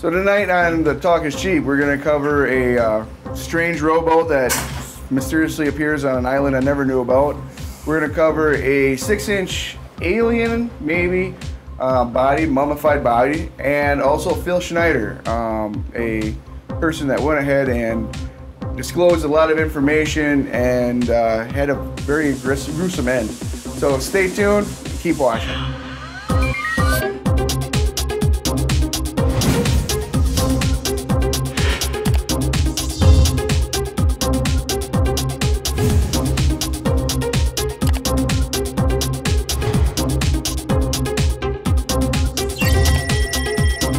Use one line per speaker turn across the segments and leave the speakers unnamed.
So tonight on The Talk is Cheap, we're going to cover a strange rowboat that mysteriously appears on an island I never knew about. We're going to cover a 6-inch alien, maybe, body, mummified body, and also Phil Schneider, a person that went ahead and disclosed a lot of information and had a very gruesome end. So stay tuned, keep watching.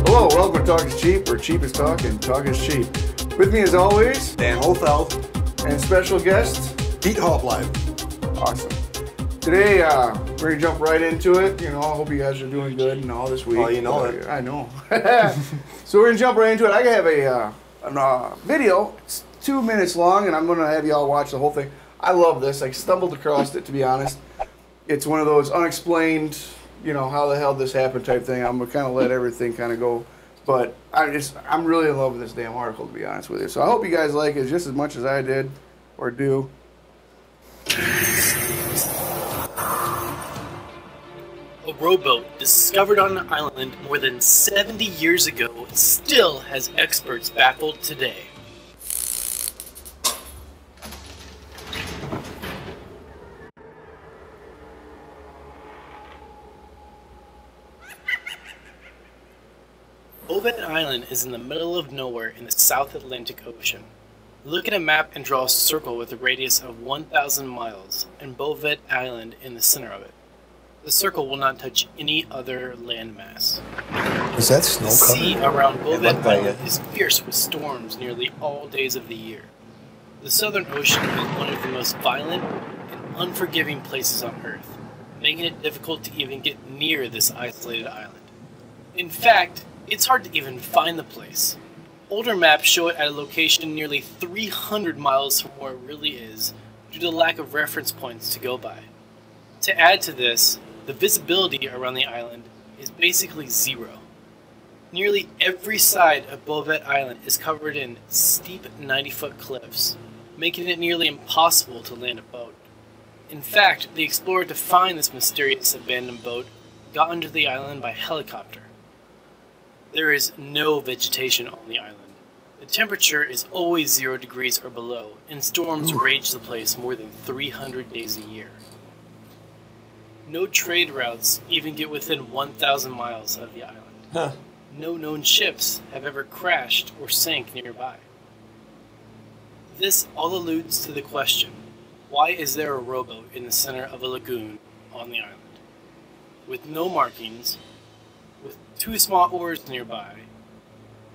Hello, welcome to Talk is Cheap, where cheap is talk and talk is cheap. With me as always,
Dan Hohlfeld,
and special guest,
Halbleib.
Awesome. Today, we're going to jump right into it. You know, I hope you guys are doing good and all this week.
Oh, you know it.
I know. So we're going to jump right into it. I have a video. It's 2 minutes long, and I'm going to have you all watch the whole thing. I love this. I stumbled across it, to be honest. It's one of those unexplained, you know, how the hell this happened type thing. I'm going to kind of let everything kind of go. But I'm really in love with this damn article, to be honest with you. So I hope you guys like it just as much as I did, or do.
A rowboat discovered on an island more than 70 years ago still has experts baffled today. Hohlfeld Island is in the middle of nowhere in the South Atlantic Ocean. Look at a map and draw a circle with a radius of 1,000 miles and Hohlfeld Island in the center of it. The circle will not touch any other landmass.
Is that snow
The sea
covered?
around Hohlfeld Island is fierce with storms nearly all days of the year. The Southern Ocean is one of the most violent and unforgiving places on Earth, making it difficult to even get near this isolated island. In fact, it's hard to even find the place. Older maps show it at a location nearly 300 miles from where it really is, due to the lack of reference points to go by. To add to this, the visibility around the island is basically zero. Nearly every side of Hohlfeld Island is covered in steep 90-foot cliffs, making it nearly impossible to land a boat. In fact, the explorer to find this mysterious abandoned boat got onto the island by helicopter. There is no vegetation on the island. The temperature is always 0 degrees or below, and storms rage the place more than 300 days a year. No trade routes even get within 1,000 miles of the island.
Huh.
No known ships have ever crashed or sank nearby. This all alludes to the question, why is there a rowboat in the center of a lagoon on the island? With no markings, with 2 small oars nearby,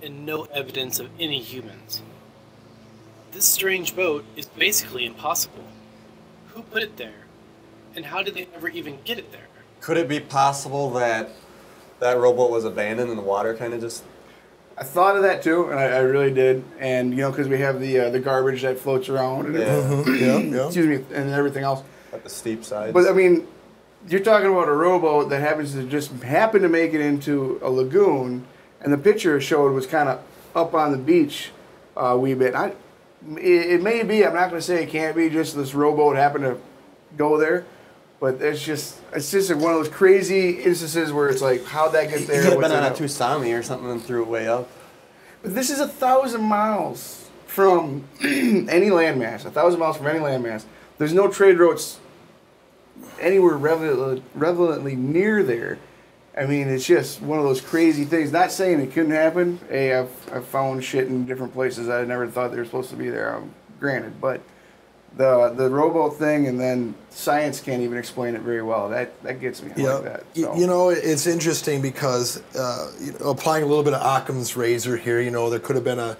and no evidence of any humans. This strange boat is basically impossible. Who put it there? And how did they ever even get it there?
Could it be possible that that rowboat was abandoned and the water kind of just...
I thought of that too, and I really did. And you know, because we have the garbage that floats around, and excuse me, and everything else.
at the steep sides?
But I mean, you're talking about a rowboat that happens to just happen to make it into a lagoon, and the picture it showed was kind of up on the beach a wee bit. It may be. I'm not going to say it can't be. Just this rowboat happened to go there. But it's just one of those crazy instances where it's like, how'd that get there?
It could have been on a tsunami or something and threw it way up.
But this is 1,000 miles from any landmass. 1,000 miles from any landmass. There's no trade routes anywhere relevantly near there. I mean, it's just one of those crazy things. Not saying it couldn't happen. Hey, I've found shit in different places I never thought they were supposed to be there. Granted, but the rowboat thing, and then science can't even explain it very well. That gets me like that. So.
You know, it's interesting because applying a little bit of Occam's razor here. You know, there could have been a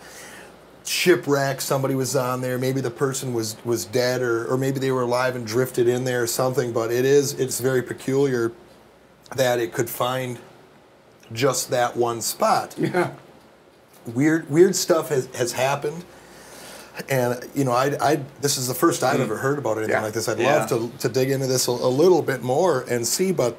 shipwreck. Somebody was on there. Maybe the person was dead, or maybe they were alive and drifted in there or something. But it's very peculiar that it could find just that one spot.
Yeah.
Weird stuff has happened. And you know, this is the first I've ever heard about anything like this. I'd love to dig into this a little bit more and see, but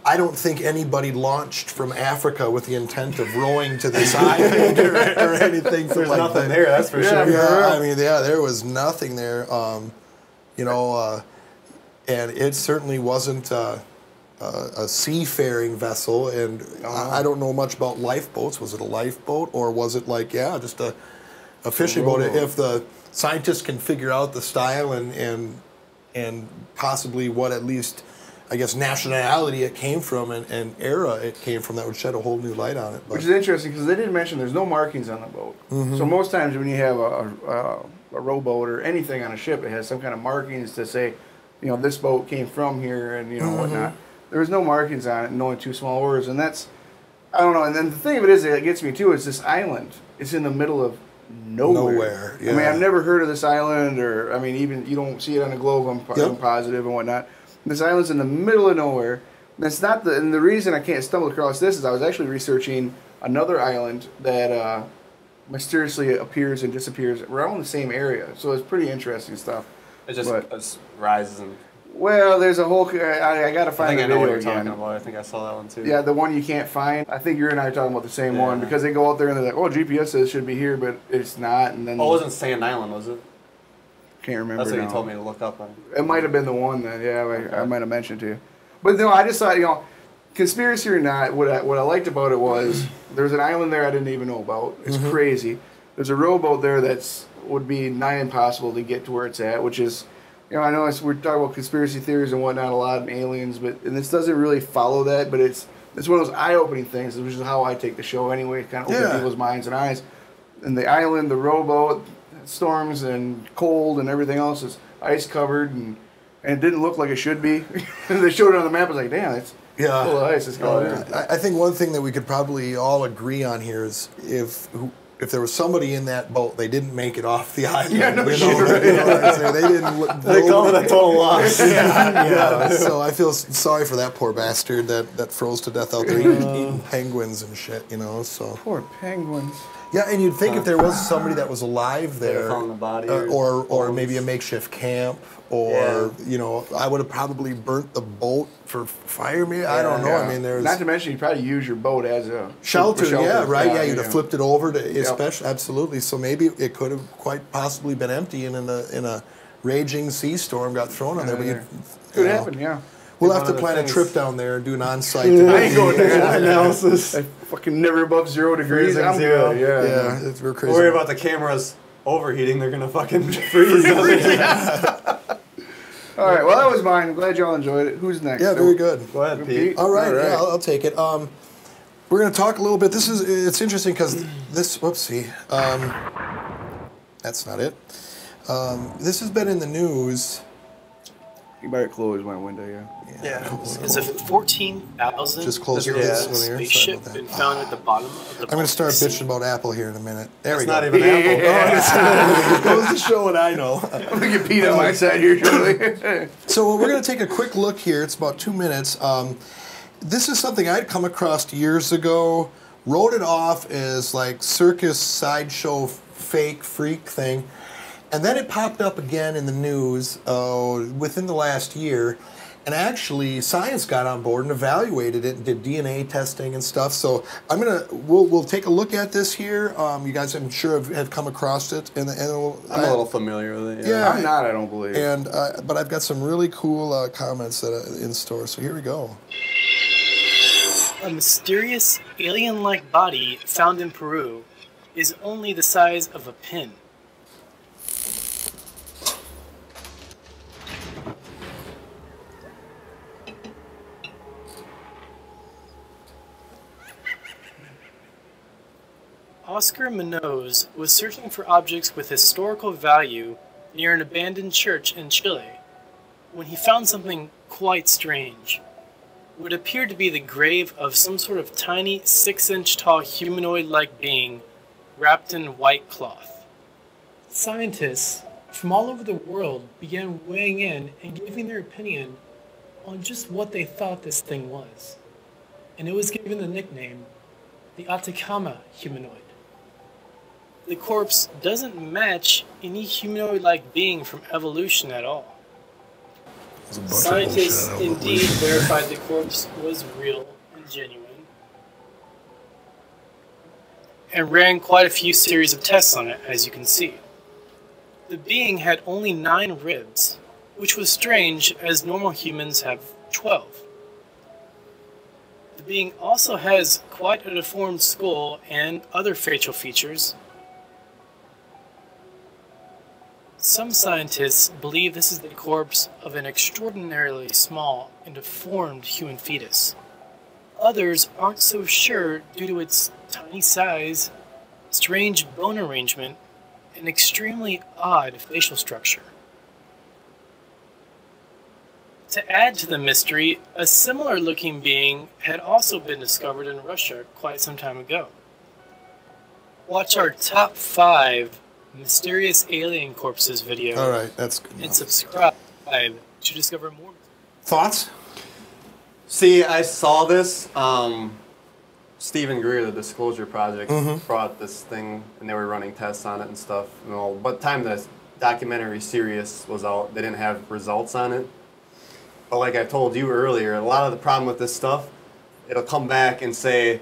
I don't think anybody launched from Africa with the intent of rowing to this island or anything.
There's
like
nothing
that.
there, that's for sure.
Yeah, I mean, yeah, there was nothing there. You know, and it certainly wasn't a seafaring vessel. And I don't know much about lifeboats. Was it a lifeboat or was it like, just a fishing boat? If the scientists can figure out the style and possibly what at least, I guess, nationality it came from and era it came from, that would shed a whole new light on it. But.
Which is interesting because they didn't mention there's no markings on the boat.
Mm-hmm.
So most times when you have a rowboat or anything on a ship, it has some kind of markings to say, you know, this boat came from here and, you know, whatnot. There was no markings on it and only 2 small oars. And that's, I don't know. And then the thing of it is that gets me too is this island. It's in the middle of nowhere.
Yeah.
I mean, I've never heard of this island or, I mean, even you don't see it on the globe, I'm positive and whatnot. This island's in the middle of nowhere. That's not and the reason I can't stumble across this is I was actually researching another island that mysteriously appears and disappears around the same area. So it's pretty interesting stuff.
It just rises and...
Well, there's a whole... I got to find the
I know
video
what you're
again.
talking about. I think I saw that one too.
Yeah, the one you can't find. I think you and I are talking about the same one because they go out there and they're like, oh, GPS says it should be here, but it's not. And then
it wasn't Sand Island, was it?
Can't remember.
That's what
now.
you told me to look up on.
It might have been the one then. Yeah, I might have mentioned to you. But no, I just thought, you know, conspiracy or not, what I liked about it was there's an island there I didn't even know about. It's crazy. There's a rowboat there would be nigh impossible to get to where it's at, which is, you know, I know we're talking about conspiracy theories and whatnot a lot and aliens, and this doesn't really follow that, but it's one of those eye-opening things, which is how I take the show anyway, kind of open people's minds and eyes. And the island, the rowboat, storms and cold and everything else is ice covered and it didn't look like it should be. They showed it on the map. I was like, damn, it's full of ice. It's going in.
I think one thing that we could probably all agree on here is if there was somebody in that boat, they didn't make it off the island.
Yeah, no
you
shit.
know,
Right?
you know what I'm saying? They didn't.
They call it a total loss.
So I feel sorry for that poor bastard that froze to death out there eating penguins and shit. You know, so
Poor penguins.
yeah. And you'd think if there was somebody that was alive there,
found the body
or maybe a makeshift camp. Or, you know, I would have probably burnt the boat for fire. Maybe I don't know.
Yeah.
I mean, there's
not to mention you probably use your boat as a
shelter. Yeah, right. Yeah, you'd have
yeah.
flipped it over to, especially absolutely. So maybe it could have quite possibly been empty, and in a raging sea storm got thrown on there. But
could happen. Yeah.
We'll have to plan a trip down there and do an on-site
I ain't going there.
analysis.
Fucking never above 0 degrees.
Freezing
I'm
zero.
good. Yeah.
we're crazy.
Worry about the cameras overheating. They're gonna fucking freeze.
All right. Well, that was mine. I'm glad y'all enjoyed it. Who's next?
Yeah, very good.
Go ahead, Pete.
All right, yeah, I'll take it. We're going to talk a little bit. It's interesting because this. Whoopsie. That's not it. This has been in the news.
You better close my window. Yeah.
Is a 14,000
Just close
Yeah,
this one here. Sorry
spaceship
about that.
been found at the bottom of the
I'm going to start
Baltic
bitching about Apple here in a minute. There
It's
we go.
not even Apple.
It goes to show what I know.
I'm gonna get Pete on my side here shortly.
So we're going to take a quick look here. It's about 2 minutes. This is something I'd come across years ago. Wrote it off as like circus sideshow fake freak thing. And then it popped up again in the news within the last year. And actually, science got on board and evaluated it and did DNA testing and stuff. So we'll take a look at this here. You guys, I'm sure, have come across it. And
I'm a little familiar with it.
Yeah.
I'm not. I don't believe.
And but I've got some really cool comments that are in store. So here we go.
A mysterious alien-like body found in Peru is only the size of a pin. Oscar Munoz was searching for objects with historical value near an abandoned church in Chile when he found something quite strange. It would appear to be the grave of some sort of tiny 6-inch tall humanoid-like being wrapped in white cloth. Scientists from all over the world began weighing in and giving their opinion on just what they thought this thing was. And it was given the nickname the Atacama humanoid. The corpse doesn't match any humanoid-like being from evolution at all.
It's a bunch
Scientists
of bullshit.
indeed verified the corpse was real and genuine, and ran quite a few series of tests on it, as you can see. The being had only 9 ribs, which was strange as normal humans have 12. The being also has quite a deformed skull and other facial features. Some scientists believe this is the corpse of an extraordinarily small and deformed human fetus. Others aren't so sure due to its tiny size, strange bone arrangement, and extremely odd facial structure. To add to the mystery, a similar looking being had also been discovered in Russia quite some time ago. Watch our top 5 mysterious alien corpses video.
All right, that's good
And
enough.
subscribe to discover more.
Thoughts?
See, I saw this. Stephen Greer, the Disclosure Project, brought this thing, and they were running tests on it and stuff. You know, by the time the documentary series was out, they didn't have results on it. But like I told you earlier, a lot of the problem with this stuff, it'll come back and say,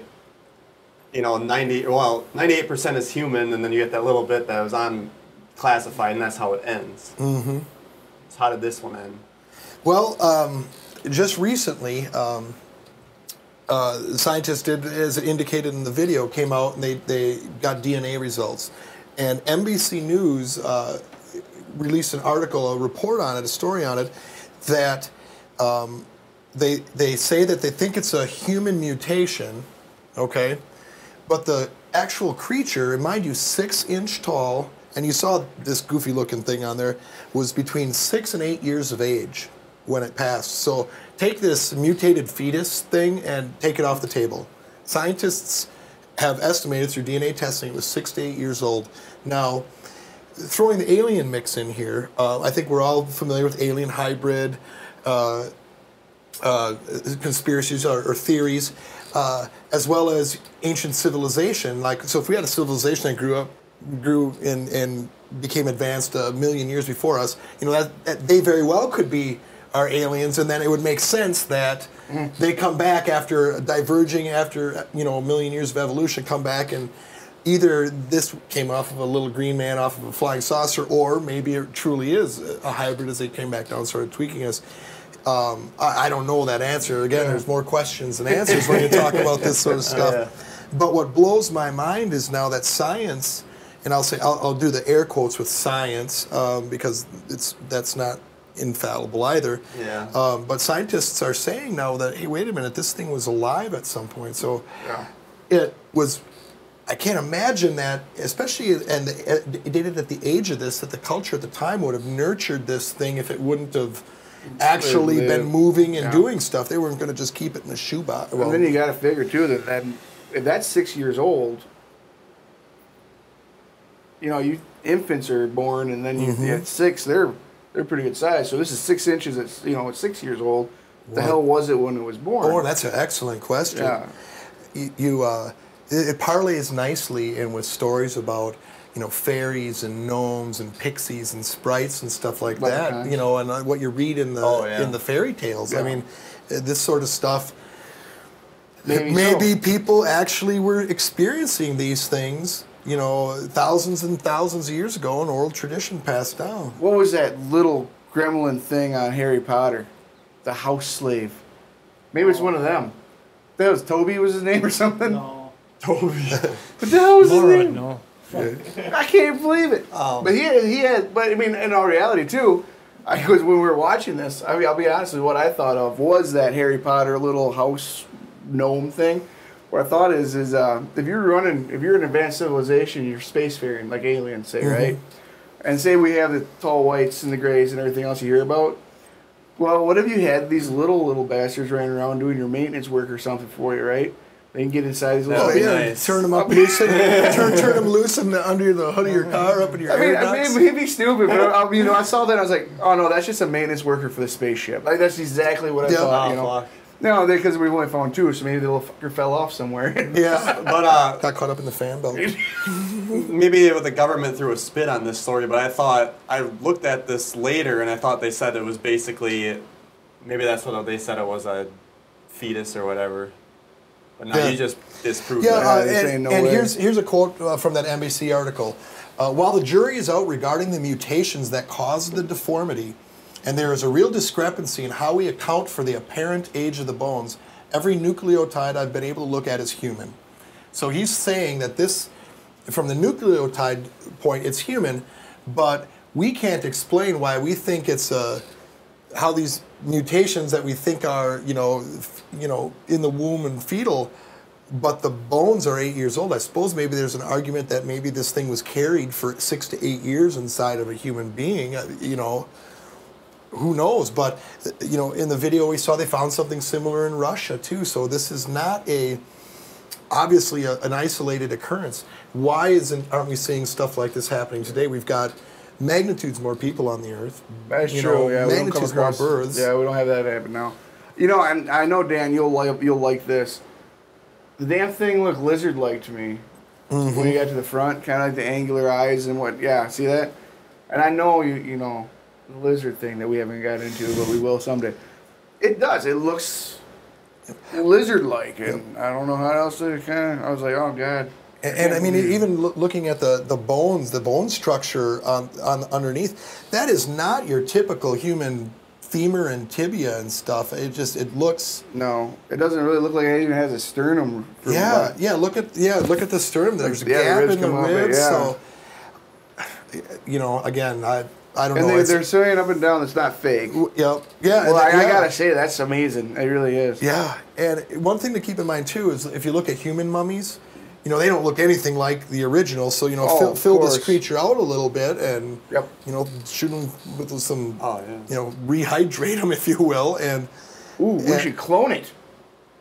you know, 98% is human, and then you get that little bit that was unclassified, and that's how it ends. Mm-hmm. So how did this one end?
Well, just recently, scientists did, as indicated in the video, came out and they got DNA results. And NBC News released an article, a report on it, a story on it, that they say that they think it's a human mutation, okay? But the actual creature, and mind you, 6-inch tall, and you saw this goofy looking thing on there, was between 6 and 8 years of age when it passed. So take this mutated fetus thing and take it off the table. Scientists have estimated through DNA testing it was 6 to 8 years old. Now, throwing the alien mix in here, I think we're all familiar with alien hybrid conspiracies or theories, as well as ancient civilization. Like, so if we had a civilization that grew and became advanced a million years before us, you know, that they very well could be our aliens, and then it would make sense that they come back after diverging after, you know, a million years of evolution, come back and either this came off of a little green man off of a flying saucer, or maybe it truly is a hybrid as they came back down and started tweaking us. I don't know that answer. Again, there's more questions than answers when you talk about this sort of stuff. Yeah. But what blows my mind is now that science, and I'll do the air quotes with science because that's not infallible either. Yeah. But scientists are saying now that, hey, wait a minute, this thing was alive at some point. So it was. I can't imagine that, especially, and they did it at the age of this, that the culture at the time would have nurtured this thing if it wouldn't have actually been moving and doing stuff. They weren't going to just keep it in a shoebox. Well,
and then you got to figure too that if that's 6 years old, you know, infants are born, and then at 6 they're pretty good size. So this is 6 inches. It's, you know, at 6 years old. What the hell was it when it was born?
Oh, that's an excellent question. Yeah. It parlays nicely in with stories about, you know, fairies and gnomes and pixies and sprites and stuff like that. You know, and what you read in the fairy tales. Yeah. I mean, this sort of stuff. Maybe people actually were experiencing these things, you know, thousands and thousands of years ago, an oral tradition passed down.
What was that little gremlin thing on Harry Potter? The house slave. Maybe it's one of them. That was Toby was his name or something?
No.
Toby. What the hell was his name? No. I can't believe it. But he had. But I mean, in all reality too, when we were watching this, I mean, I'll be honest with you, what I thought of was that Harry Potter little house gnome thing. What I thought is if you're an advanced civilization, you're spacefaring like aliens, say, right? And say we have the tall whites and the grays and everything else you hear about. Well, what if you had these little bastards running around doing your maintenance work or something for you, right? They can get inside these little.
Nice. Turn them up loose. turn them loose under the hood of your car, up in your air ducts.
I mean, he'd be stupid, but you know, I saw that and I was like, oh no, that's just a maintenance worker for the spaceship. Like that's exactly what I thought. You know, no, because we've only found 2, so maybe the little fucker fell off somewhere.
Yeah, but got caught up in the fan belt.
Maybe the government threw a spit on this story, but I looked at this later and I thought they said it was basically maybe that's what they said it was, a fetus or whatever. But now
Yeah.
you just disproved
Yeah,
that.
They're saying no
and
way.
here's a quote from that NBC article. While the jury is out regarding the mutations that caused the deformity, and there is a real discrepancy in how we account for the apparent age of the bones, every nucleotide I've been able to look at is human. So he's saying that this, from the nucleotide point, it's human, but we can't explain why we think it's how these mutations that we think are, you know, in the womb and fetal, but the bones are 8 years old. I suppose maybe there's an argument that maybe this thing was carried for 6 to 8 years inside of a human being, you know. Who knows? But, you know, in the video we saw they found something similar in Russia, too. So this is not obviously an isolated occurrence. Why aren't we seeing stuff like this happening today? We've got magnitudes more people on the earth.
That's
you
true.
know,
Yeah, we don't come
magnitudes more
across
birds.
Yeah, we don't have that happen now. You know, and I know Dan, you'll like this. The damn thing looked lizard-like to me when you got to the front, kind of like the angular eyes and what. Yeah, see that? And I know you know. The lizard thing that we haven't got into, but we will someday. It does. It looks lizard-like, and I don't know how else to kind of. I was like, oh god.
And I mean, even looking at the bones, the bone structure on underneath, that is not your typical human femur and tibia and stuff. It looks.
No, it doesn't really look like it even has a sternum.
Yeah. Look at the sternum. There's a gap in the ribs. So, you know, again, I don't know.
And they're sewing up and down. It's not fake.
Yeah.
Well, I gotta say that's amazing. It really is.
Yeah, and one thing to keep in mind too is if you look at human mummies, you know they don't look anything like the original. So you know, fill this creature out a little bit and you know shoot them with some you know rehydrate them if you will and.
Ooh, we should clone it.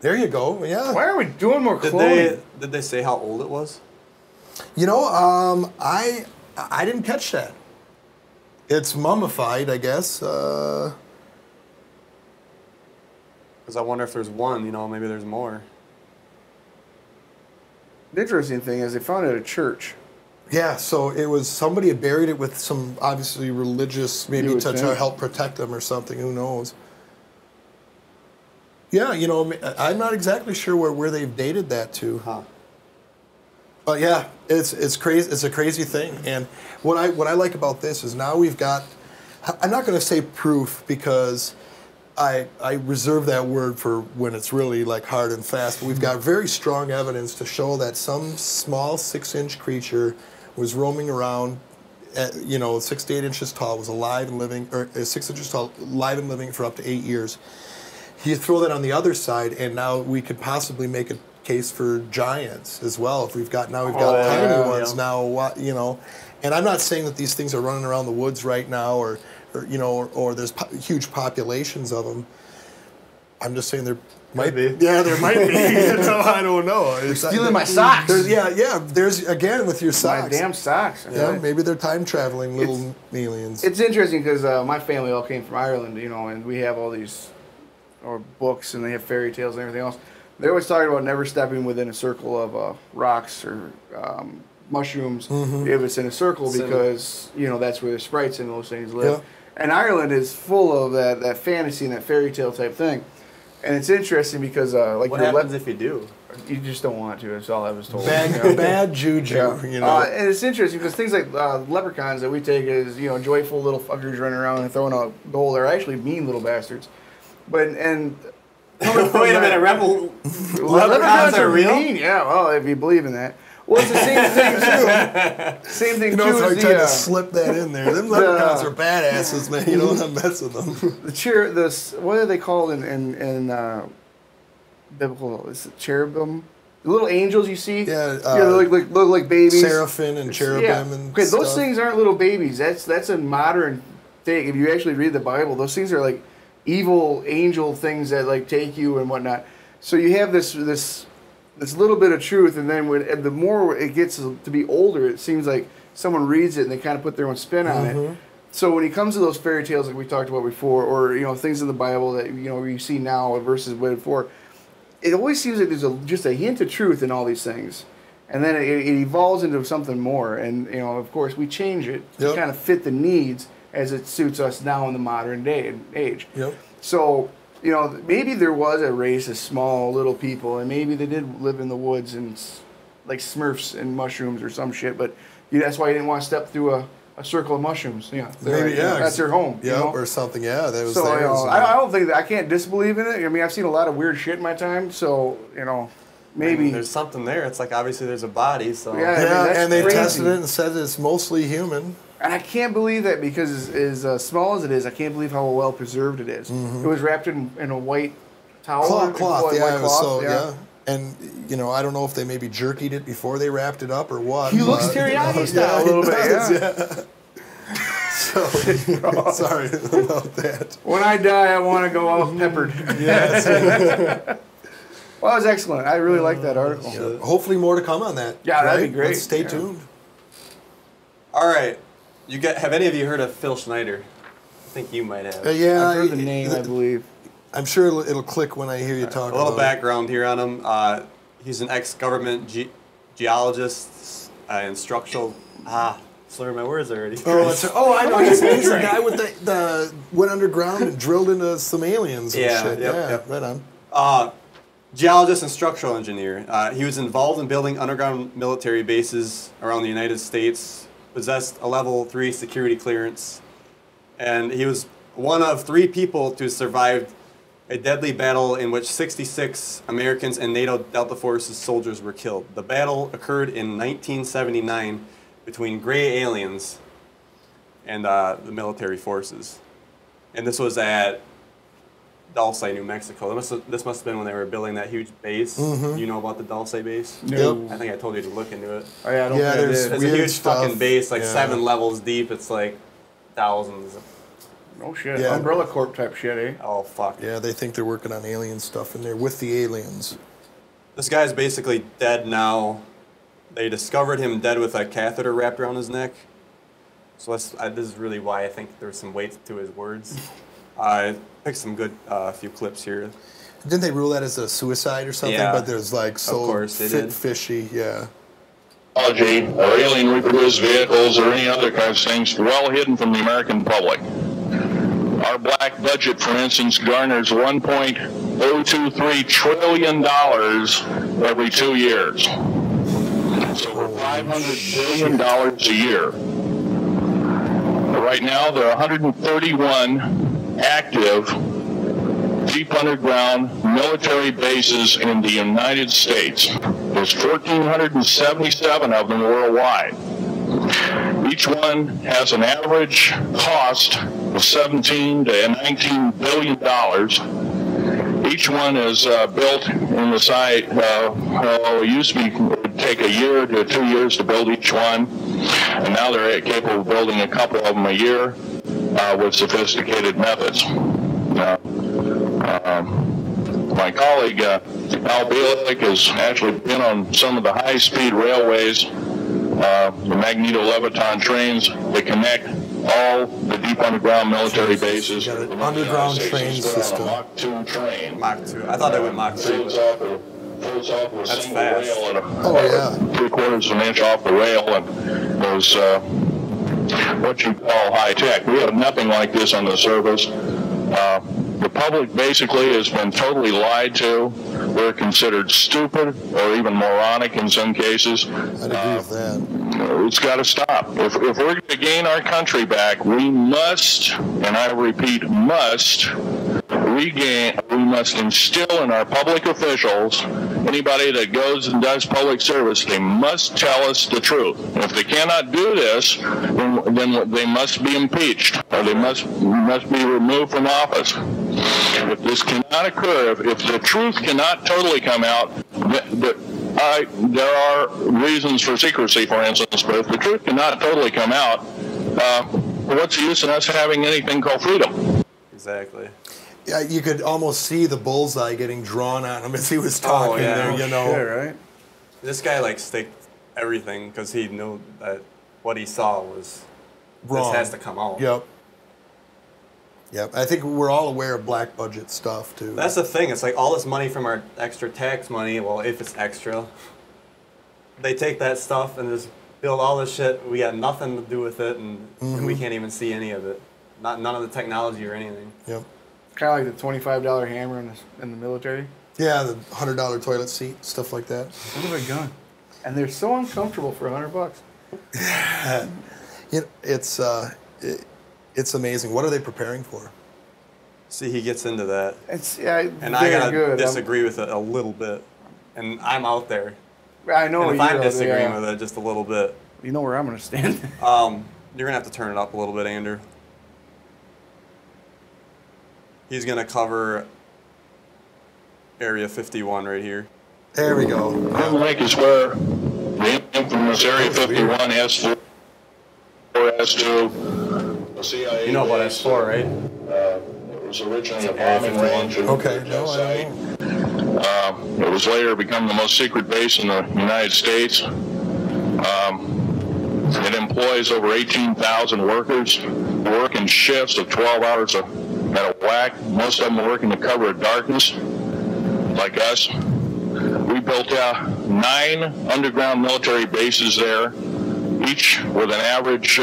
There you go. Yeah.
Why are we doing more cloning?
Did they say how old it was?
You know, I didn't catch that. It's mummified, I guess.
Because I wonder if there's one, you know, maybe there's more.
The interesting thing is they found it at a church.
Yeah, so it was somebody had buried it with some obviously religious, maybe to help protect them or something. Who knows? Yeah, you know, I'm not exactly sure where they've dated that to.
Huh.
But yeah, it's crazy. It's a crazy thing. And what I like about this is now we've got. I'm not going to say proof because I reserve that word for when it's really like hard and fast. But we've got very strong evidence to show that some small 6-inch creature was roaming around. You know, 6 to 8 inches tall, was alive and living, or 6 inches tall, alive and living for up to 8 years. You throw that on the other side, and now we could possibly make a case for giants as well. If we've got tiny ones now, you know. And I'm not saying that these things are running around the woods right now, or you know, or there's huge populations of them. I'm just saying there might be. Yeah, there might be. No, I don't know.
You're stealing my socks.
There's again with your socks.
My damn socks.
Yeah, maybe they're time traveling little aliens.
It's interesting because my family all came from Ireland, you know, and we have all these books and they have fairy tales and everything else. They always talk about never stepping within a circle of rocks or mushrooms if it's in a circle because, you know, that's where the sprites and those things live. Yeah. And Ireland is full of that fantasy and that fairy tale type thing. And it's interesting because, like,
what happens if you do?
You just don't want to. That's all I was told.
Bad juju.
Yeah.
You know.
And it's interesting because things like leprechauns that we take as, you know, joyful little fuckers running around and throwing out gold are actually mean little bastards. But
wait a minute, leprechauns are real?
Mean. Yeah, well, if you believe in that. Well, it's the same thing too. Same thing too.
You know, I tried to slip that in there. Them leprechauns are badasses, man. You don't want to mess with them.
What are they called in biblical? Is it cherubim? The little angels you see.
Yeah,
they look like babies.
Seraphim and cherubim and
okay, those
stuff.
things aren't little babies. That's a modern thing. If you actually read the Bible, those things are like evil angel things that like take you and whatnot. So you have this little bit of truth, and then the more it gets to be older, it seems like someone reads it and they kind of put their own spin on it. So when it comes to those fairy tales like we talked about before, or you know things in the Bible that you know you see now versus before, it always seems like there's just a hint of truth in all these things, and then it evolves into something more. And you know, of course, we change it to kind of fit the needs as it suits us now in the modern day and age.
Yep.
So you know, maybe there was a race of small little people, and maybe they did live in the woods and like Smurfs and mushrooms or some shit. But that's why you didn't want to step through a circle of mushrooms. Yeah,
maybe
that's their home.
Yeah,
you know?
or something. Yeah, that was
so
theirs.
you know, I don't think that I can't disbelieve in it. I mean, I've seen a lot of weird shit in my time, so you know, maybe
I mean, there's something there. It's like obviously there's a body, so
Yeah, I mean,
Yeah,
that's
and they
crazy.
tested it and said it's mostly human.
And I can't believe that because as small as it is, I can't believe how well preserved it is. It was wrapped in a white towel.
Cloth,
white
yeah, it was
cloth,
so, yeah. And, you know, I don't know if they maybe jerkied it before they wrapped it up or what.
He looks
but,
teriyaki
you
style a little
he
bit,
does,
yeah.
So, sorry about that.
When I die, I want to go all peppered.
Yes.
Well, that was excellent. I really like that article.
Yeah. Hopefully more to come on that.
Yeah, that'd be
right?
great.
Let's stay
Yeah.
tuned.
All right. Have any of you heard of Phil Schneider? I think you might have.
Yeah,
I've heard the name, I believe.
I'm sure it'll click when I hear you talk
A little
about
background here on him. He's an ex-government geologist and structural. Slurring my words already.
it. I know. He's the guy with the went underground and drilled into some aliens and
Yeah,
shit.
yep.
Right on.
Geologist and structural engineer. He was involved in building underground military bases around the United States, possessed a level 3 security clearance, and he was one of 3 people to survive a deadly battle in which 66 Americans and NATO Delta Forces soldiers were killed. The battle occurred in 1979 between gray aliens and the military forces. And this was at Dulce, New Mexico. This must have been when they were building that huge base. You know about the Dulce base?
No.
I think I told you to look into it.
Oh, yeah, I don't
Yeah,
think I
there's-
did.
It's a
Weird
huge
stuff.
fucking base, like
Yeah.
7 levels deep. It's like thousands.
No shit.
Yeah.
Umbrella Corp type shit, eh?
Oh, fuck.
Yeah, they think they're working on alien stuff in there with the aliens.
This guy's basically dead now. They discovered him dead with a catheter wrapped around his neck. So this is really why I think there's some weight to his words. I picked some good few clips here.
Didn't they rule that as a suicide or something?
Yeah.
But there's like so
course they did.
fishy, yeah.
Technology or alien reproduced vehicles or any other kinds of things well hidden from the American public. Our black budget, for instance, garners $1.023 trillion every 2 years. So we're $500 billion a year. Right now, there are 131 active deep underground military bases in the United States. There's 1,477 of them worldwide. Each one has an average cost of $17 to $19 billion. Each one is built in the site. It used to be, it would take a year to 2 years to build each one, and now they're capable of building a couple of them a year with sophisticated methods. My colleague Al Bielek has actually been on some of the high-speed railways, the magneto-leviton trains that connect all the deep underground military bases.
Got an underground train system.
Mach 2 train.
Mach 2. I thought they went Mach 3.
Floats off of a
That's
single
fast.
rail and
Oh, yeah.
3/4 of an inch off the rail, and there's what you call high tech. We have nothing like this on the surface. The public basically has been totally lied to. We're considered stupid or even moronic in some cases.
I'd agree with that.
It's got to stop. If we're going to gain our country back, we must, and I repeat, must instill in our public officials, anybody that goes and does public service, they must tell us the truth. And if they cannot do this, then they must be impeached, or they must be removed from office. If this cannot occur, if the truth cannot totally come out, there are reasons for secrecy, for instance, but if the truth cannot totally come out, what's the use in us having anything called freedom?
Exactly.
Yeah, you could almost see the bullseye getting drawn on him as he was talking
yeah.
there, you know.
Shit, right?
This guy like staked everything because he knew that what he saw was
Wrong.
this has to come out.
Yep. Yep. I think we're all aware of black budget stuff, too.
That's the thing. It's like all this money from our extra tax money. Well, if it's extra, they take that stuff and just build all this shit. We got nothing to do with it, and we can't even see any of it. None of the technology or anything.
Yep.
Kind of like the $25 hammer in the military.
Yeah, the $100 toilet seat, stuff like that.
What have I gun? And they're so uncomfortable for $100.
It's amazing. What are they preparing for?
See, he gets into that.
And
I gotta disagree with it a little bit. And I'm out there.
I know
and if
you're
I'm disagreeing
there,
with it just a little bit.
You know where I'm gonna stand.
You're gonna have to turn it up a little bit, Andrew. He's gonna cover Area 51 right here.
There we go.
Groom Lake is where the infamous Area 51 S4, S2, the CIA.
You know about S4, right?
It was originally a bombing range.
Okay, no, I don't know.
It was later become the most secret base in the United States. It employs over 18,000 workers who work in shifts of 12 hours at a whack. Most of them work in the cover of darkness, like us. We built 9 underground military bases there, each with an average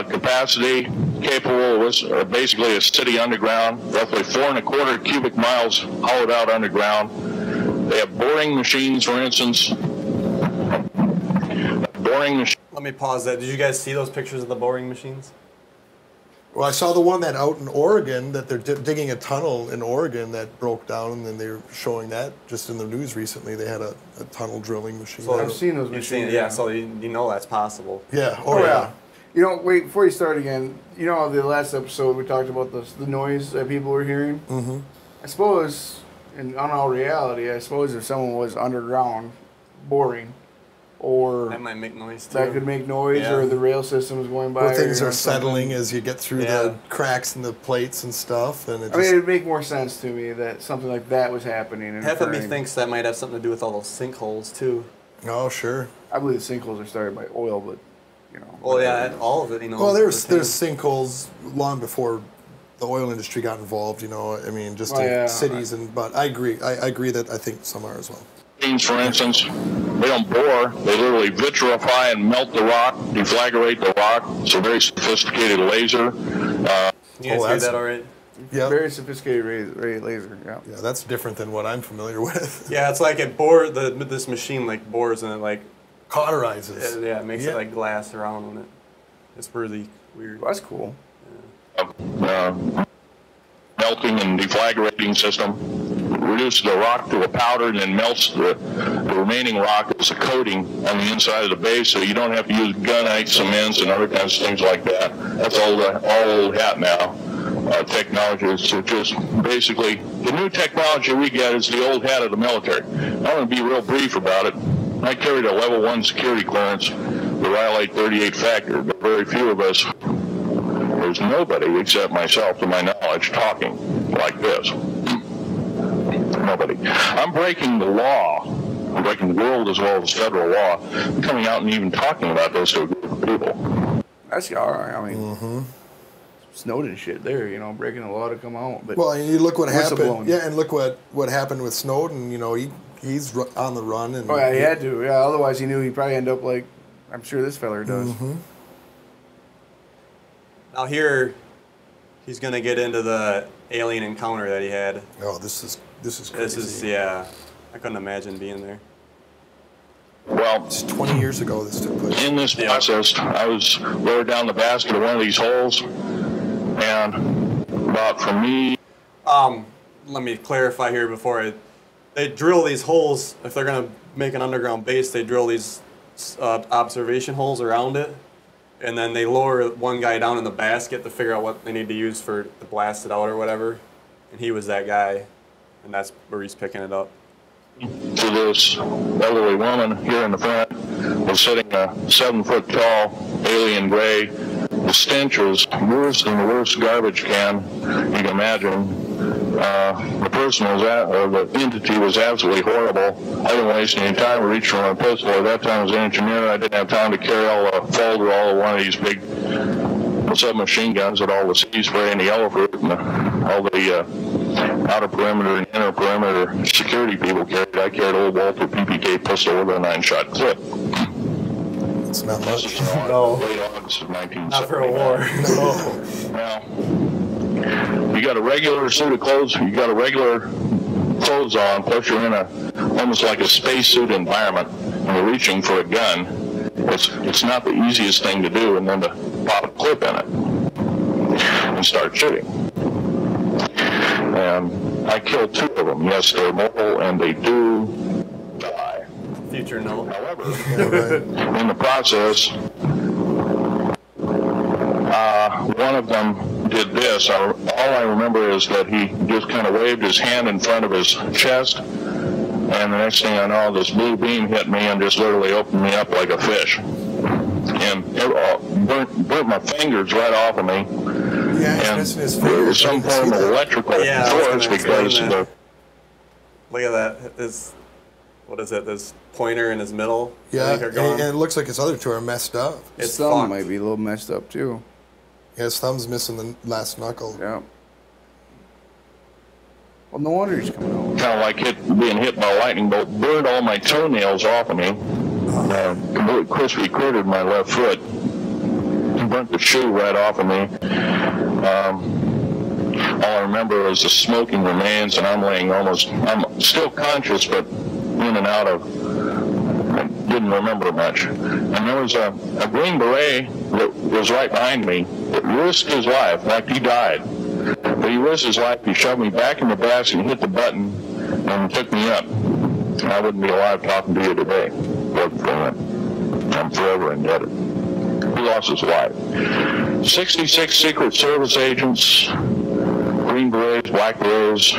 capacity capable of basically a city underground, roughly 4.25 cubic miles hollowed out underground. They have boring machines, for instance.
Let me pause that. Did you guys see those pictures of the boring machines?
Well, I saw the one that out in Oregon, that they're digging a tunnel in Oregon that broke down, and then they were showing that just in the news recently. They had a tunnel drilling machine.
So I've seen those machines.
Yeah, so you know that's possible.
Yeah.
Oh, yeah. You know, wait, before you start again, you know the last episode we talked about the noise that people were hearing?
Mm-hmm.
I suppose, in all reality, I suppose if someone was underground boring, or
that might make noise too.
That could make noise,
yeah.
Or the rail system is going by.
Or things are settling as you get through the cracks in the plates and stuff. And it
it'd make more sense to me that something like that was happening. And
half of me thinks that might have something to do with all those sinkholes too.
Oh, sure.
I believe the sinkholes are started by oil, but you know.
Well, yeah, all of it, you know.
Well, there's sinkholes long before the oil industry got involved. You know, I mean, just in cities but I agree. I agree that I think some are as well.
For instance, they don't bore, they literally vitrify and melt the rock, deflagrate the rock. It's a very sophisticated laser.
You guys hear that already?
Yeah. Very sophisticated laser, yeah.
Yeah, that's different than what I'm familiar with.
Yeah, it's like it bores, this machine like bores and it like...
cauterizes.
Yeah, it makes it like glass around on it. It's really weird.
Well, that's cool.
Yeah. Melting and deflagrating system. Reduces the rock to a powder and then melts the remaining rock as a coating on the inside of the base, so you don't have to use gunite, cements, and other kinds of things like that. That's all old hat now. Technology is just basically the new technology we get is the old hat of the military. I'm going to be real brief about it. I carried a level 1 security clearance, the Rhyolite 38 factor, but very few of us, there's nobody except myself to my knowledge talking like this. Nobody. I'm breaking the law. I'm breaking the world as well as federal law. I'm coming out and even talking about this to a group of people.
That's all right. I mean, Snowden shit there, you know, breaking the law to come out. But
well, and you look what happened. Yeah, and look what happened with Snowden. You know, he's on the run. And
he had to. Yeah, otherwise he knew he'd probably end up like I'm sure this feller does.
Mm-hmm.
Now here, he's gonna get into the alien encounter that he had.
Oh, this is crazy.
This is, yeah, I couldn't imagine being there.
Well,
it's 20 years ago this took place.
In this process, I was lowered down the basket of one of these holes, and about from me...
Let me clarify here before they drill these holes. If they're going to make an underground base, they drill these observation holes around it, and then they lower one guy down in the basket to figure out what they need to use to blast it out or whatever, and he was that guy. And that's where he's picking it up.
To this elderly woman here in the front was sitting a 7-foot-tall alien gray. The stench was worse than the worst garbage can you can imagine. The person the entity was absolutely horrible. I didn't waste any time reaching for my pistol. At that time, I was an engineer. I didn't have time to carry all the folder, all of one of these big submachine guns with all the sea spray and the yellow fruit and all the outer perimeter and inner perimeter security people carried. I carried an old Walter PPK pistol with a 9-shot clip.
It's not much.
No.
Late August of 1978.
Not for a war.
No. Well, You got a regular suit of clothes, you got a regular clothes on, plus you're in a almost like a spacesuit environment, and you're reaching for a gun. It's not the easiest thing to do, and then to pop a clip in it and start shooting. And I killed 2 of them. Yes, they're mortal, and they do die.
Future no.
However, in the process, one of them did this. All I remember is that he just kind of waved his hand in front of his chest, and the next thing I know, this blue beam hit me and just literally opened me up like a fish. And it burnt my fingers right off of me.
Yeah,
and
he's missing his
it
fingers.
was some form of electrical force because the...
Look at that. What is it? This pointer in his middle?
Yeah, and it looks like his other 2 are messed up.
His thumb might be a little messed up too.
Yeah, his thumb's missing the last knuckle.
Yeah. Well, no wonder he's coming out.
Kind of like being hit by a lightning bolt, burned all my toenails off of me. Completely crispy crittered my left foot. Burnt the shoe right off of me. All I remember is the smoking remains, and I'm still conscious, but in and out of, I didn't remember much. And there was a Green Beret that was right behind me that risked his life. In fact, he died. But he risked his life. He shoved me back in the basket and hit the button and took me up. And I wouldn't be alive talking to you today. If it wasn't for him. I'm forever indebted. He lost his life. 66 Secret Service agents, Green Berets, Black Berets,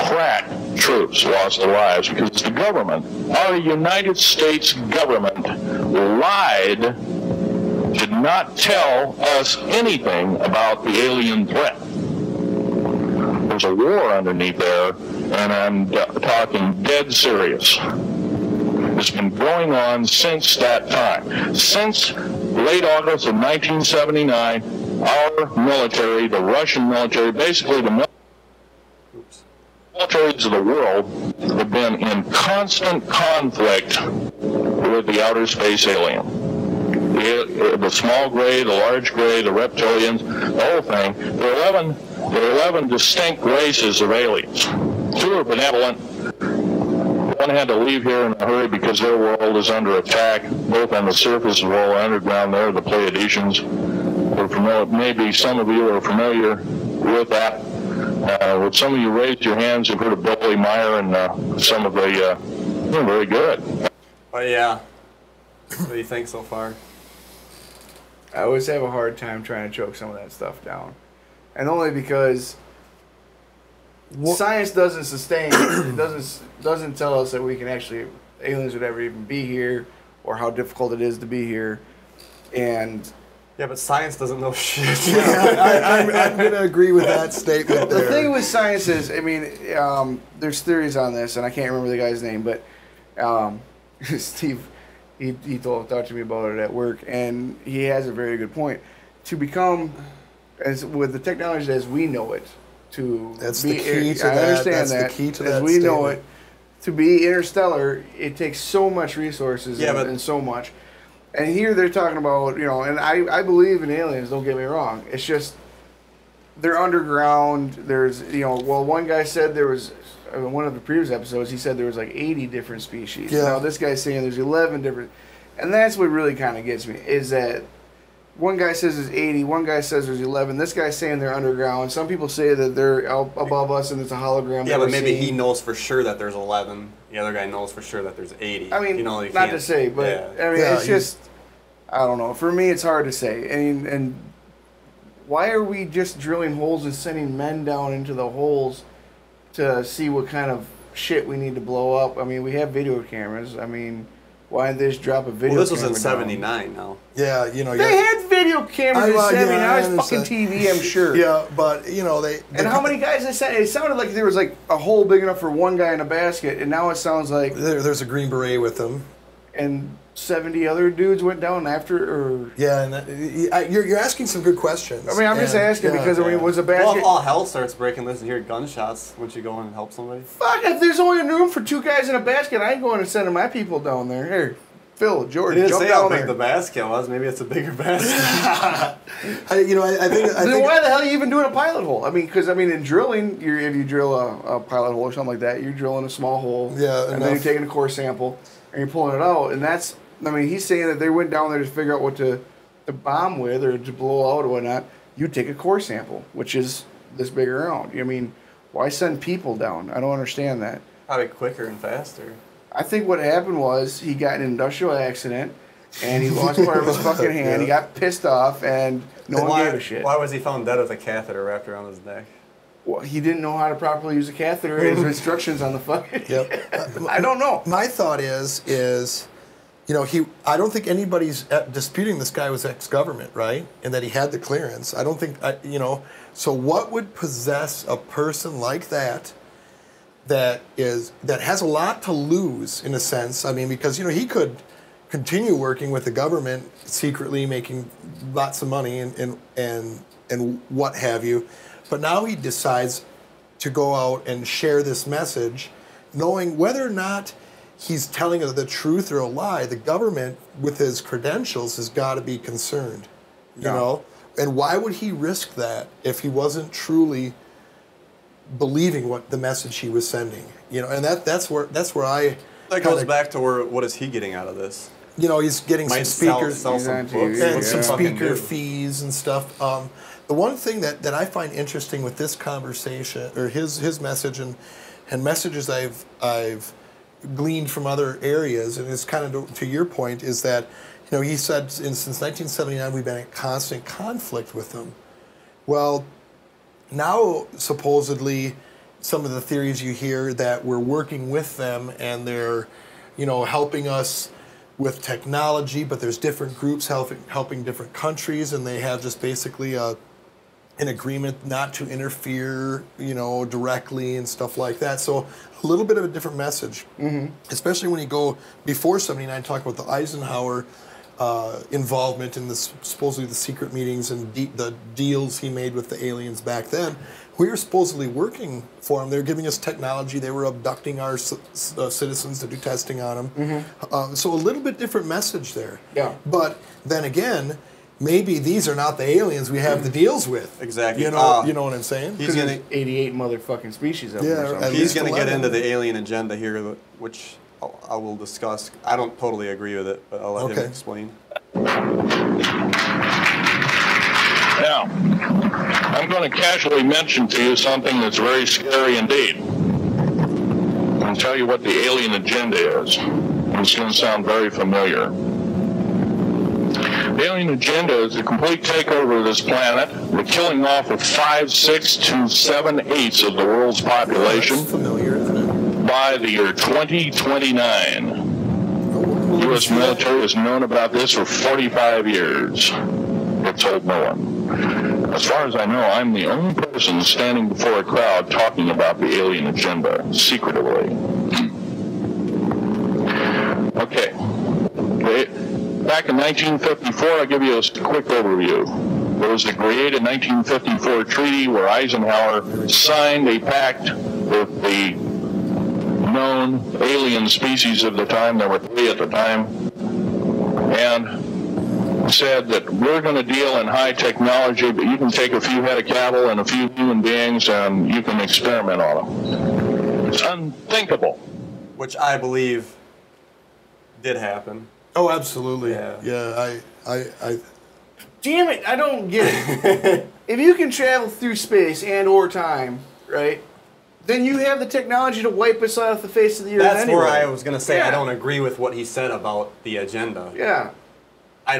crack troops lost their lives because the government, our United States government, lied, did not tell us anything about the alien threat. There's a war underneath there, and I'm talking dead serious. It's been going on since that time. Since late August of 1979, our military, the Russian military, basically the militaries of the world have been in constant conflict with the outer space alien. The small gray, the large gray, the reptilians, the whole thing. There are 11 distinct races of aliens. 2 are benevolent. One had to leave here in a hurry because their world is under attack, both on the surface as well as underground there, the Pleiadians. Maybe some of you are familiar with that. Would some of you raise your hands? You've heard of Billy Meyer and some of the... very good.
Oh, yeah. What do you think so far?
I always have a hard time trying to choke some of that stuff down. And only because science doesn't sustain, it doesn't tell us that we can actually, aliens would ever even be here, or how difficult it is to be here. And
yeah, but science doesn't know shit.
Yeah, I'm going to agree with that statement there.
The thing with science is, I mean, there's theories on this, and I can't remember the guy's name, but Steve, he talked to me about it at work, and he has a very good point. To become, as with the technology as we know it,
that's the key to that.
I understand
that's
that.
The key to
as
that
we know
statement.
it, to be interstellar, it takes so much resources and so much. And here they're talking about, and I believe in aliens, don't get me wrong. It's just, they're underground. There's, one guy said there was, in one of the previous episodes, he said there was like 80 different species.
Yeah.
Now this guy's saying there's 11 different, and that's what really kind of gets me, is that one guy says there's 80, one guy says there's 11. This guy's saying they're underground. Some people say that they're above us and it's a hologram.
Yeah, but maybe he knows for sure that there's 11. The other guy knows for sure that there's 80.
I mean,
not
to say, but it's just, I don't know. For me, it's hard to say. And why are we just drilling holes and sending men down into the holes to see what kind of shit we need to blow up? I mean, we have video cameras. I mean, why didn't they just drop a video camera?
Well, this was in 79 now.
Yeah,
They had video cameras in 79. It was fucking TV, I'm sure.
Yeah, but, they
and how many guys they sent? It sounded like there was like a hole big enough for one guy in a basket, and now it sounds like
there's a Green Beret with them.
And 70 other dudes went down after, or...
Yeah, and you're asking some good questions.
I mean, I'm just asking because, I mean, was a basket...
Well, if all hell starts breaking loose and you hear gunshots, wouldn't you go in and help somebody?
Fuck, if there's only room for 2 guys in a basket, I ain't going and sending my people down there. Here, Phil, George,
They didn't
jump
say how
down
big
there.
the basket was. Maybe it's a bigger basket.
I think
Then why the hell are you even doing a pilot hole? I mean, because in drilling, if you drill a pilot hole or something like that, you're drilling a small hole.
Yeah,
and then you're taking a core sample and you're pulling it out, and that's. I mean, he's saying that they went down there to figure out what to bomb with or to blow out or whatnot. You take a core sample, which is this big around. I mean, why send people down? I don't understand that.
Probably quicker and faster.
I think what happened was he got in an industrial accident and he lost part of his fucking hand.
Yeah.
He got pissed off and no one gave a shit.
Why was he found dead with a catheter wrapped around his neck?
Well, he didn't know how to properly use a catheter and his instructions on the fucking.
Yep.
I don't know.
My thought is I don't think anybody's disputing this guy was ex-government, right? And that he had the clearance. I don't think, so what would possess a person like that has a lot to lose, in a sense? I mean, because, he could continue working with the government secretly, making lots of money and what have you. But now he decides to go out and share this message, knowing whether or not he's telling us the truth or a lie. The government, with his credentials, has got to be concerned, you know? And why would he risk that if he wasn't truly believing what the message he was sending? And that's where I...
That goes back to what is he getting out of this?
He's getting some speakers
sell some books
and some
fucking
speaker
do.
fees and stuff. The one thing that I find interesting with this conversation, or his message and messages I've gleaned from other areas, and it's kind of to your point, is that he said since 1979 we've been in constant conflict with them. Well, now supposedly some of the theories you hear that we're working with them and they're helping us with technology, but there's different groups helping different countries, and they have just basically an agreement not to interfere, directly and stuff like that. So a little bit of a different message, especially when you go before '79, talk about the Eisenhower involvement in this supposedly the secret meetings and the deals he made with the aliens back then. We were supposedly working for them. They were giving us technology. They were abducting our citizens to do testing on them. So a little bit different message there.
Yeah.
But then again, maybe these are not the aliens we have the deals with.
Exactly.
You know what I'm saying?
He's gonna
88 motherfucking species of them or something.
at
he's
least
gonna get
11.
into the alien agenda here, which I will discuss. I don't totally agree with it, but I'll let him explain.
Now, I'm going to casually mention to you something that's very scary indeed. I'll tell you what the alien agenda is. It's going to sound very familiar. The alien agenda is a complete takeover of this planet, the killing off of 5, 6 to 7/8 of the world's population.
That's familiar, isn't it?
By the year 2029. The U.S. military has known about this for 45 years. It told no one. As far as I know, I'm the only person standing before a crowd talking about the alien agenda, secretively. Okay. Back in 1954, I'll give you a quick overview. There was the created 1954 treaty where Eisenhower signed a pact with the known alien species of the time. There were 3 at the time. And said that we're going to deal in high technology, but you can take a few head of cattle and a few human beings and you can experiment on them. It's unthinkable.
Which I believe did happen.
Oh, absolutely.
Yeah.
I
Damn it, I don't get it. If you can travel through space and or time, right, then you have the technology to wipe us off the face of the earth.
That's
anyway.
where I was going to say I
Yeah.
don't agree with what he said about the agenda.
Yeah.
I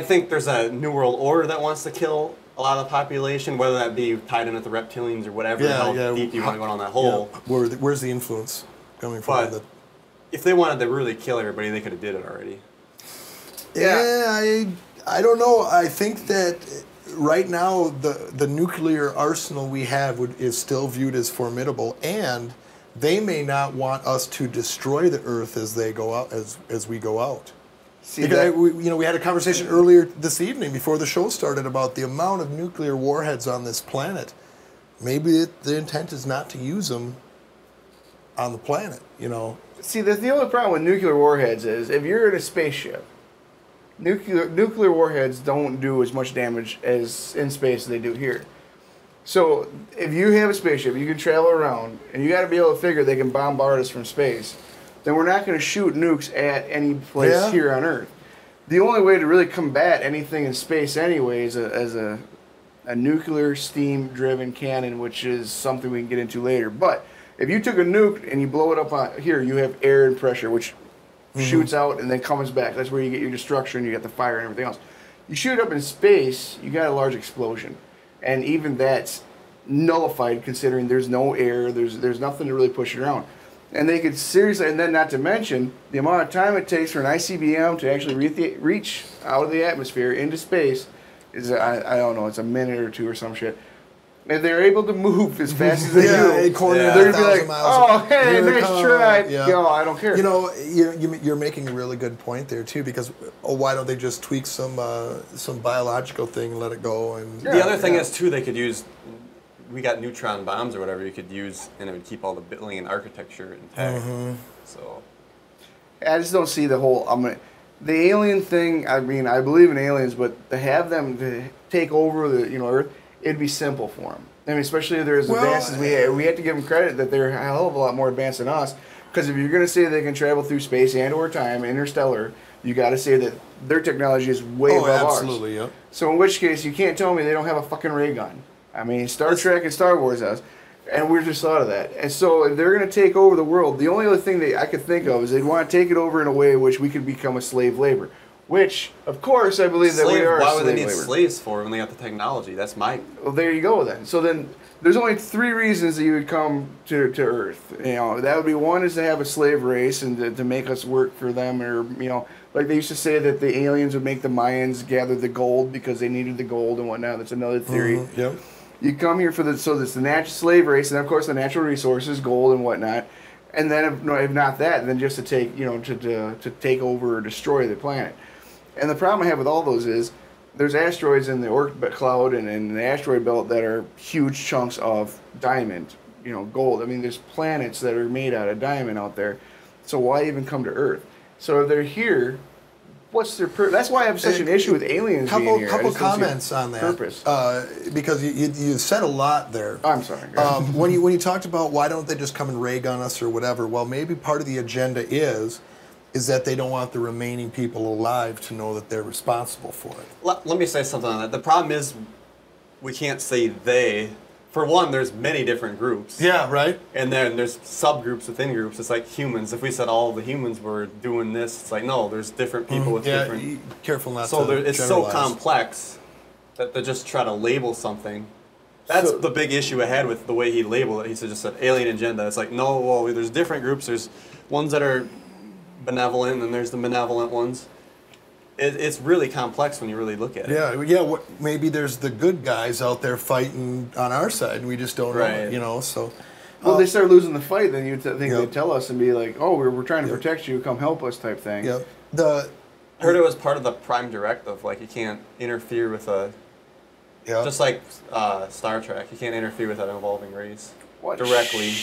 think there's a New World Order that wants to kill a lot of the population, whether that be tied in with the reptilians or whatever, how deep you want to go down that hole.
Yeah. Where's the influence coming from?
But if they wanted to really kill everybody, they could have did it already.
Yeah, I don't know. I think that right now the nuclear arsenal we have is still viewed as formidable, and they may not want us to destroy the Earth as they go out, as we go out.
See
Because
that?
we had a conversation earlier this evening before the show started about the amount of nuclear warheads on this planet. Maybe the intent is not to use them on the planet.
See, the only problem with nuclear warheads is if you're in a spaceship, nuclear warheads don't do as much damage as in space as they do here. So if you have a spaceship, you can travel around, and you got to be able to figure they can bombard us from space. Then we're not going to shoot nukes at any place here on Earth. The only way to really combat anything in space anyway is as a nuclear steam-driven cannon, which is something we can get into later. But if you took a nuke and you blow it up on here, you have air and pressure, which shoots out and then comes back. That's where you get your destruction, you get the fire and everything else. You shoot it up in space, you got a large explosion. And even that's nullified considering there's no air, there's nothing to really push it around. And they could seriously, and then not to mention, the amount of time it takes for an ICBM to actually reach out of the atmosphere into space is, I don't know, it's a minute or two or some shit. And they're able to move as fast as they do. They're going to be like, oh, hey, nice try. Yo, I don't care.
You're making a really good point there, too, because why don't they just tweak some biological thing and let it go? And
the other thing is, too, they could use, we got neutron bombs or whatever you could use, and it would keep all the building and architecture intact. So
I just don't see the whole, the alien thing, I mean, I believe in aliens, but to have them to take over the Earth, it'd be simple for them. I mean, especially if they're as advanced as we have. We have to give them credit that they're a hell of a lot more advanced than us. Because if you're going to say they can travel through space and or time, interstellar, you got to say that their technology is way above ours.
Absolutely, yeah.
So in which case, you can't tell me they don't have a fucking ray gun. I mean, Star Trek and Star Wars has. And we just thought of that. And so if they're going to take over the world, the only other thing that I could think of is they'd want to take it over in a way in which we could become a slave labor. Which, of course, I believe that we are
Why
a slave
would they need
labor.
slaves for when they got the technology? That's my...
Well, there you go then. So then there's only 3 reasons that you would come to Earth. That would be one is to have a slave race and to make us work for them, or like they used to say that the aliens would make the Mayans gather the gold because they needed the gold and whatnot. That's another theory.
Yep.
You come here for so there's the natural slave race, and of course the natural resources, gold and whatnot. And then if not that, then just to take to take over or destroy the planet. And the problem I have with all those is there's asteroids in the Oort cloud and in the asteroid belt that are huge chunks of diamond, gold. I mean, there's planets that are made out of diamond out there. So why even come to Earth? So if they're here, what's their purpose? That's why I have such an issue with aliens being here.
Couple comments on that.
Purpose.
Because you said a lot there.
I'm sorry.
When you talked about why don't they just come and ray gun us or whatever, well, maybe part of the agenda is that they don't want the remaining people alive to know that they're responsible for it.
Let me say something on that. The problem is we can't say they. For one, there's many different groups.
Yeah, right.
And then there's subgroups within groups. It's like humans. If we said all the humans were doing this, it's like, no, there's different people with different...
Careful not
so
to
it's
generalize.
so complex that they just try to label something. That's the big issue I had with the way he labeled it. He just said alien agenda. It's like, no, well, there's different groups. There's ones that are benevolent, and there's the benevolent ones. It's really complex when you really look at it.
Yeah. Maybe there's the good guys out there fighting on our side, and we just don't know it, So,
well, they start losing the fight, then you'd think they'd tell us and be like, "Oh, we're trying to protect you. Come help us," type thing.
Yeah.
I heard it was part of the Prime Directive. Like you can't interfere with just like Star Trek. You can't interfere with an evolving race. Directly.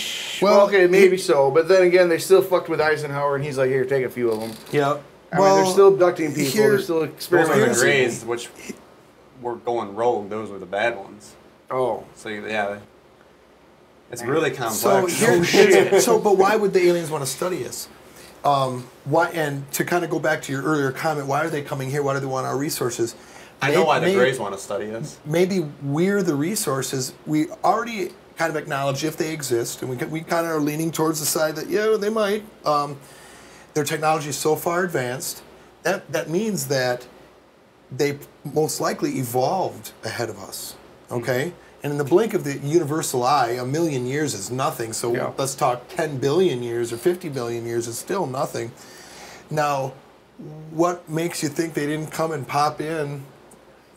Well, okay, maybe so, but then again, they still fucked with Eisenhower, and he's like, "Here, take a few of them."
Yeah.
I mean, they're still abducting people. They're still experimenting.
The rays, which were going rogue, those were the bad ones.
Oh,
so yeah, it's really complex.
But why would the aliens want to study us? Why? And to kind of go back to your earlier comment, why are they coming here? Why do they want our resources?
I know why the Greys want to study us.
Maybe we're the resources. We already kind of acknowledge if they exist, and we kind of are leaning towards the side that they might. Their technology is so far advanced that means that they most likely evolved ahead of us. Okay, and in the blink of the universal eye, 1 million years is nothing. So let's talk 10 billion years or 50 billion years is still nothing. Now, what makes you think they didn't come and pop in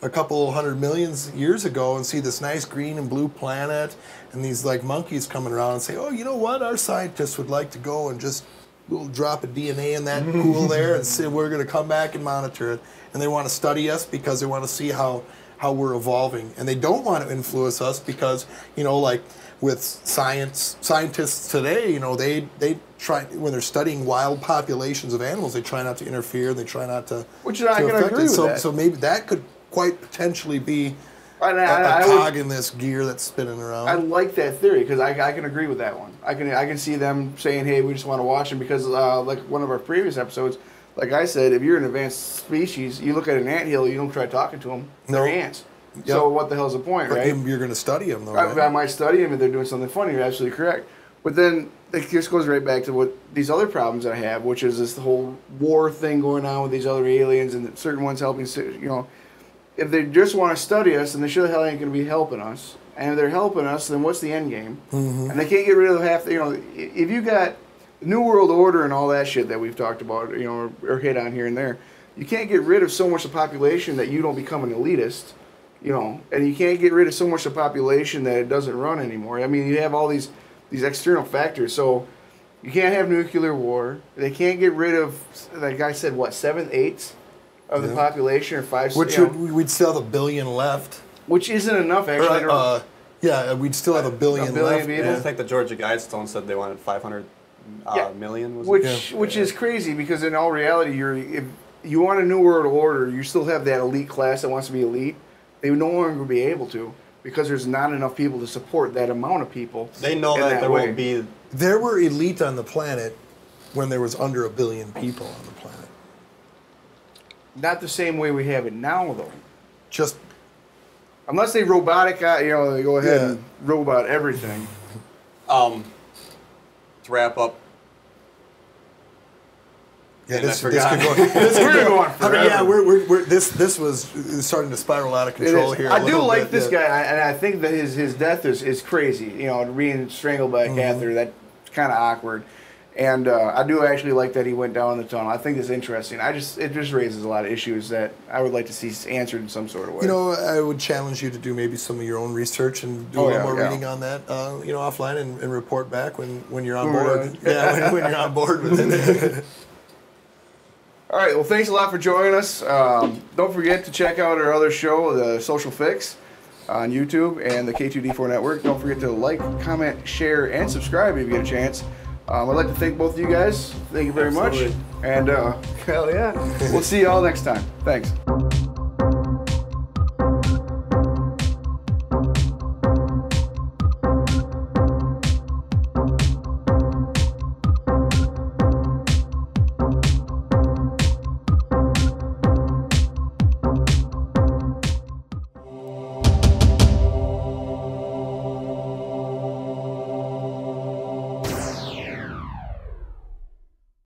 a couple 100 million years ago and see this nice green and blue planet and these like monkeys coming around and say, oh, you know what, our scientists would like to go and just we'll drop a DNA in that pool there and say we're going to come back and monitor it. And they want to study us because they want to see how how we're evolving, and they don't want to influence us because, you know, like with scientists today, you know, they try, when they're studying wild populations of animals, they try not to interfere, they try not to.
Which I can agree with that.
So maybe that could quite potentially be a cog in this gear that's spinning around.
I like that theory because I can agree with that one. I can see them saying, "Hey, we just want to watch them," because like one of our previous episodes, like I said, if you're an advanced species, you look at an anthill, you don't try talking to them. They're ants. Yep. So what the hell's the point,
but
right?
You're going to study them, though, right?
I might study them if they're doing something funny. You're absolutely correct. But then it just goes right back to what these other problems that I have, which is this whole war thing going on with these other aliens and certain ones helping. You know, if they just want to study us, then they sure the hell ain't going to be helping us. And if they're helping us, then what's the end game? Mm-hmm. And they can't get rid of half. You know, if you got New World Order and all that shit that we've talked about, you know, or hit on here and there, you can't get rid of so much of the population that you don't become an elitist. You know, and you can't get rid of so much of the population that it doesn't run anymore. I mean, you have all these external factors. So you can't have nuclear war. They can't get rid of, that guy said, what, 7/8 of the population or 5?
Which we'd still have 1 billion left.
Which isn't enough, actually.
Yeah, we'd still have 1 billion left.
Yeah, I think the Georgia Guidestone said they wanted 500 million.
Which is crazy because in all reality, if you want a New World Order, you still have that elite class that wants to be elite. They would no longer be able to because there's not enough people to support that amount of people.
They know that there won't be.
There were elite on the planet when there was under 1 billion people on the planet.
Not the same way we have it now, though.
Just
unless they robotic, you know, they go ahead and robot everything.
To wrap up.
Yeah, this could go. We're going on forever. I mean, this was starting to spiral out of control here.
I do like this guy, and I think that his death is crazy. You know, being strangled by a catheter, that's kind of awkward. And I do actually like that he went down the tunnel. I think it's interesting. It just raises a lot of issues that I would like to see answered in some sort of way.
You know, I would challenge you to do maybe some of your own research and do a little more reading on that. You know, offline and report back when you're on board. Yeah, when you're on board with it.
All right, well, thanks a lot for joining us. Don't forget to check out our other show, The Social Fix, on YouTube and the K2D4 Network. Don't forget to like, comment, share, and subscribe if you get a chance. I'd like to thank both of you guys. Thank you very much. And, hell yeah. We'll see you all next time. Thanks.